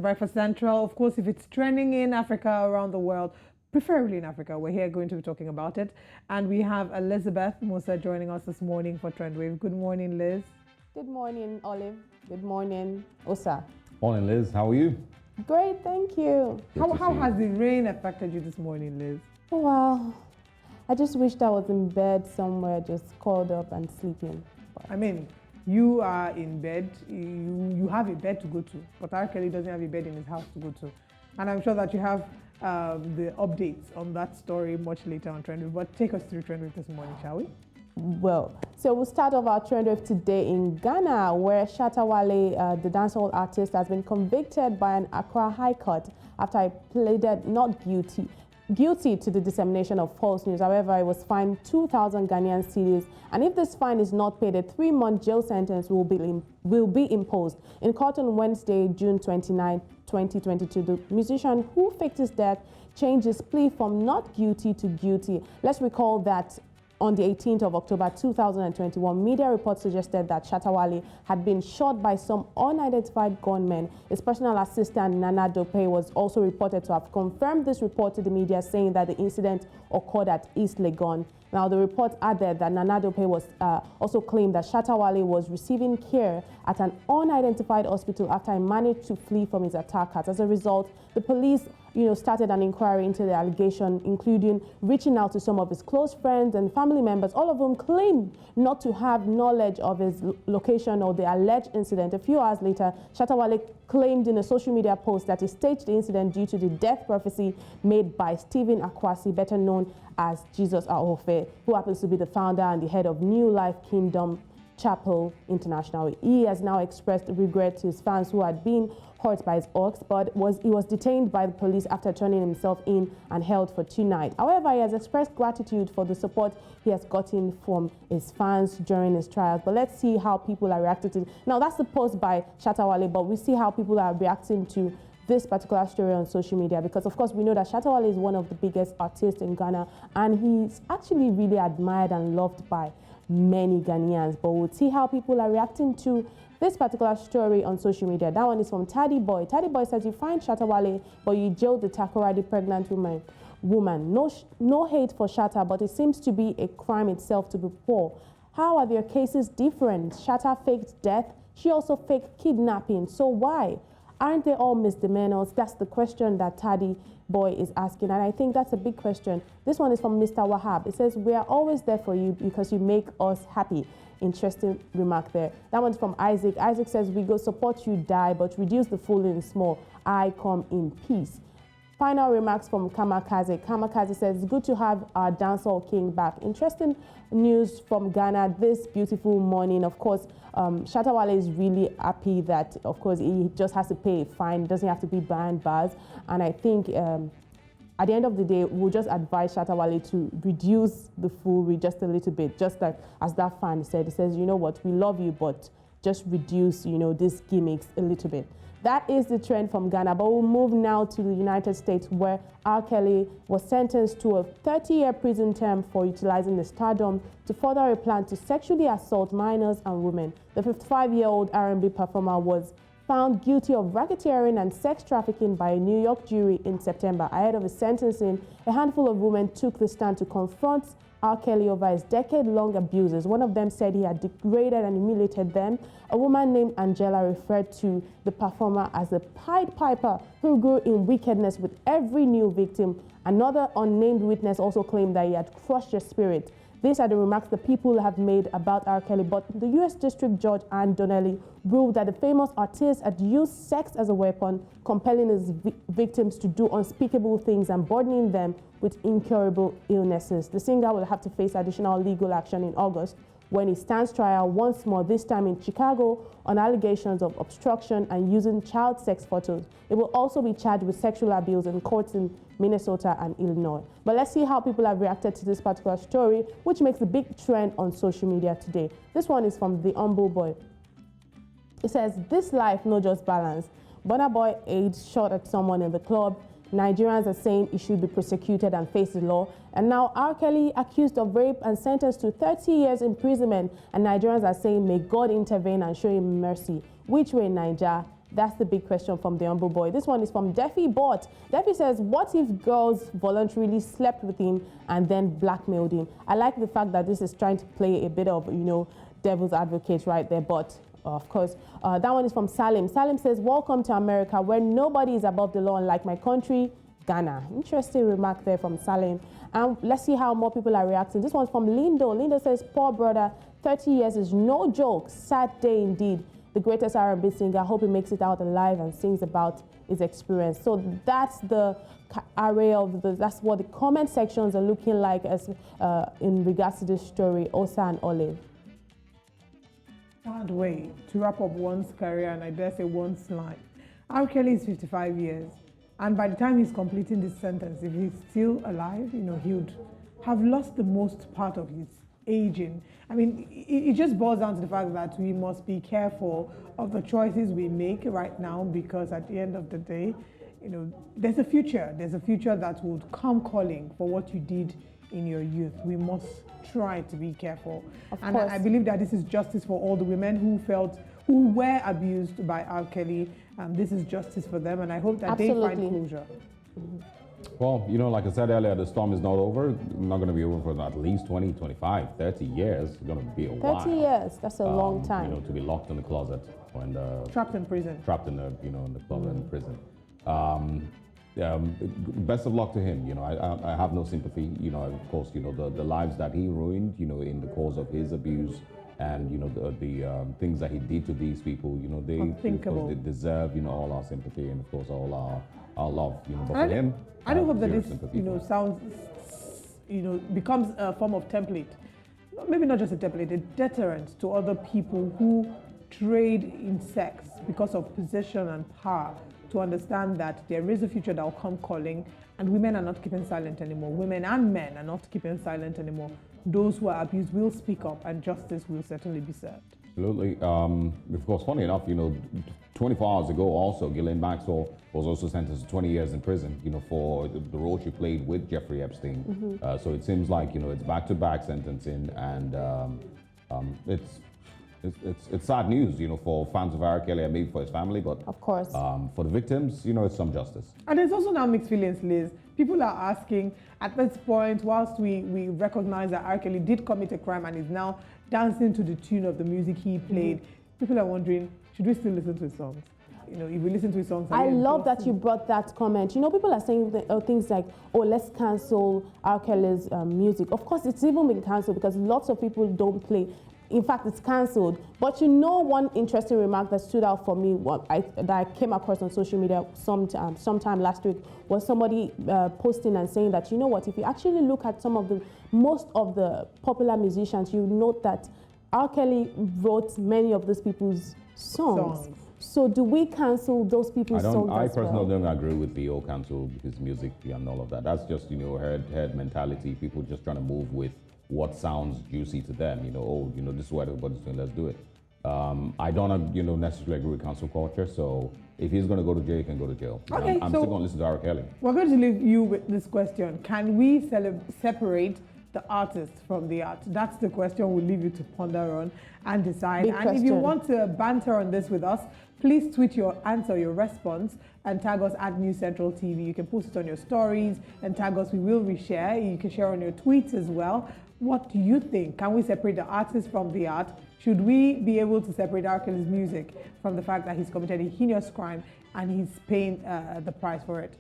Breakfast Central. Of course, if it's trending in Africa, around the world, preferably in Africa, we're here going to be talking about it. And we have Elizabeth Musa joining us this morning for Trendwave. Good morning, Liz. Good morning, Olive. Good morning, Osa. Morning, Liz. How are you? Great, thank you. How has the rain affected you this morning, Liz? Well, I just wished I was in bed somewhere, just curled up and sleeping. I mean, you are in bed, you have a bed to go to, but R. Kelly doesn't have a bed in his house to go to. And I'm sure that you have the updates on that story much later on Trendwave. But take us through Trendwave this morning, shall we? Well, so we'll start off our Trendwave today in Ghana, where Shatta Wale, the dancehall artist, has been convicted by an Accra High Court after he pleaded not guilty to the dissemination of false news. However, he was fined 2,000 Ghanaian cedis, and if this fine is not paid, a 3-month jail sentence will be imposed. In court on Wednesday, June 29, 2022, the musician who faked his death changed his plea from not guilty to guilty. Let's recall that on the 18th of October 2021, media reports suggested that Shatta Wale had been shot by some unidentified gunmen. His personal assistant, Nana Dope, was also reported to have confirmed this report to the media, saying that the incident occurred at East Legon. Now, the report added that Nana Dope was also claimed that Shatta Wale was receiving care at an unidentified hospital after he managed to flee from his attackers. As a result, the police started an inquiry into the allegation, including reaching out to some of his close friends and family members, all of whom claimed not to have knowledge of his location or the alleged incident. A few hours later, Shatta Wale claimed in a social media post that he staged the incident due to the death prophecy made by Stephen Akwasi, better known as Jesus Ahofe, who happens to be the founder and the head of New Life Kingdom Chapel International. He has now expressed regret to his fans who had been hurt by his ox, but he was detained by the police after turning himself in and held for 2 nights. However, he has expressed gratitude for the support he has gotten from his fans during his trials. But let's see how people are reacting to it. Now, that's the post by Shatta Wale, but we see how people are reacting to this particular story on social media, because of course we know that Shatta Wale is one of the biggest artists in Ghana, and he's actually really admired and loved by many Ghanaians. But we'll see how people are reacting to this particular story on social media. That one is from Taddy Boy. Taddy Boy says, you find Shatta Wale, but you jailed the Takoradi pregnant woman. No hate for Shatta, but it seems to be a crime itself to be poor. How are their cases different? Shatta faked death. She also faked kidnapping. So why? Aren't they all misdemeanors? That's the question that Taddy Boy is asking, and I think that's a big question. This one is from Mr. Wahab. It says, we are always there for you because you make us happy. Interesting remark there. That one's from Isaac. Isaac says, we go support you, die, but reduce the fooling small. I come in peace. Final remarks from Kamakaze. Kamakaze says, it's good to have our dancehall king back. Interesting news from Ghana this beautiful morning. Of course, Shatta Wale is really happy that, of course, he just has to pay a fine. It doesn't have to be behind bars. And I think at the end of the day, we'll just advise Shatta Wale to reduce the foolery just a little bit, just like as that fan said. He says, you know what, we love you, but just reduce, these gimmicks a little bit. That is the trend from Ghana, but we'll move now to the United States, where R. Kelly was sentenced to a 30-year prison term for utilizing the stardom to further a plan to sexually assault minors and women. The 55-year-old R&B performer was found guilty of racketeering and sex trafficking by a New York jury in September. Ahead of his sentencing, a handful of women took the stand to confront R. Kelly over his decade-long abuses. One of them said he had degraded and humiliated them. A woman named Angela referred to the performer as a Pied Piper who grew in wickedness with every new victim. Another unnamed witness also claimed that he had crushed her spirit. These are the remarks the people have made about R. Kelly, but the U.S. District Judge Ann Donnelly ruled that the famous artist had used sex as a weapon, compelling his victims to do unspeakable things and burdening them with incurable illnesses. The singer will have to face additional legal action in August when he stands trial once more, this time in Chicago, on allegations of obstruction and using child sex photos. It will also be charged with sexual abuse in courts in Minnesota and Illinois. But let's see how people have reacted to this particular story, which makes a big trend on social media today. This one is from The Humble Boy. It says, this life no just balance. Burna Boy aides shot at someone in the club. Nigerians are saying he should be prosecuted and face the law. And now R. Kelly accused of rape and sentenced to 30 years imprisonment. And Nigerians are saying, may God intervene and show him mercy. Which way, Niger? That's the big question from the humble boy. This one is from Defi Bot. Defi says, what if girls voluntarily slept with him and then blackmailed him? I like the fact that this is trying to play a bit of, devil's advocate right there, but of course, that one is from Salim. Salim says, welcome to America, where nobody is above the law, unlike my country, Ghana. Interesting remark there from Salim. And let's see how more people are reacting. This one's from Lindo. Lindo says, poor brother, 30 years is no joke. Sad day indeed. The greatest R&B singer. I hope he makes it out alive and sings about his experience. So that's the array of that's what the comment sections are looking like as in regards to this story. Osa and Olive. Hard way to wrap up one's career, and I dare say one's life. R. Kelly is 55 years, and by the time he's completing this sentence, if he's still alive, he would have lost the most part of his aging. I mean, it just boils down to the fact that we must be careful of the choices we make right now, because at the end of the day, there's a future. There's a future that would come calling for what you did in your youth. We must try to be careful. And I believe that this is justice for all the women who were abused by R. Kelly. This is justice for them, and I hope that they find closure. Well, like I said earlier, the storm is not over. Not going to be over for at least 20, 25, 30 years. It's going to be a while. 30 years, that's a long time. To be locked in the closet and trapped in prison. Trapped in the closet in prison. Best of luck to him. I have no sympathy. Of course, the lives that he ruined, in the course of his abuse, and the things that he did to these people. They, of course, they deserve all our sympathy and of course all our love. But for him, I do hope that this sounds becomes a form of template. Maybe not just a template, a deterrent to other people who trade in sex because of position and power, to understand that there is a future that will come calling, and women are not keeping silent anymore. Women and men are not keeping silent anymore. Those who are abused will speak up, and justice will certainly be served. Absolutely. Of course, funny enough, 24 hours ago also, Ghislaine Maxwell was also sentenced to 20 years in prison, for the role she played with Jeffrey Epstein. So it seems like, it's back-to-back sentencing, and it's sad news, for fans of R. Kelly and maybe for his family, but of course, for the victims, it's some justice. And there's also now mixed feelings, Liz. People are asking, at this point, whilst we recognize that R. Kelly did commit a crime and is now dancing to the tune of the music he played, people are wondering, should we still listen to his songs? If we listen to his songs... I love that you brought that comment. People are saying things like, oh, let's cancel R. Kelly's music. Of course, it's even been cancelled because lots of people don't play. In fact, it's cancelled. But one interesting remark that stood out for me that I came across on social media sometime last week was somebody posting and saying that, if you actually look at most of the popular musicians, you note that R. Kelly wrote many of those people's songs. So do we cancel those people's songs? I personally don't agree with the cancel his music and all of that. That's just, herd mentality. People just trying to move with what sounds juicy to them. This is what everybody's doing, let's do it. I don't necessarily agree with cancel culture, so if he's going to go to jail, he can go to jail. Okay, I'm still going to listen to R. Kelly. We're going to leave you with this question. Can we separate the artist from the art? That's the question we'll leave you to ponder on and decide. If you want to banter on this with us, please tweet your answer, your response, and tag us at News Central TV. You can post it on your stories and tag us. We will reshare. You can share on your tweets as well. What do you think? Can we separate the artist from the art? Should we be able to separate R. Kelly's music from the fact that he's committed a heinous crime and he's paying the price for it?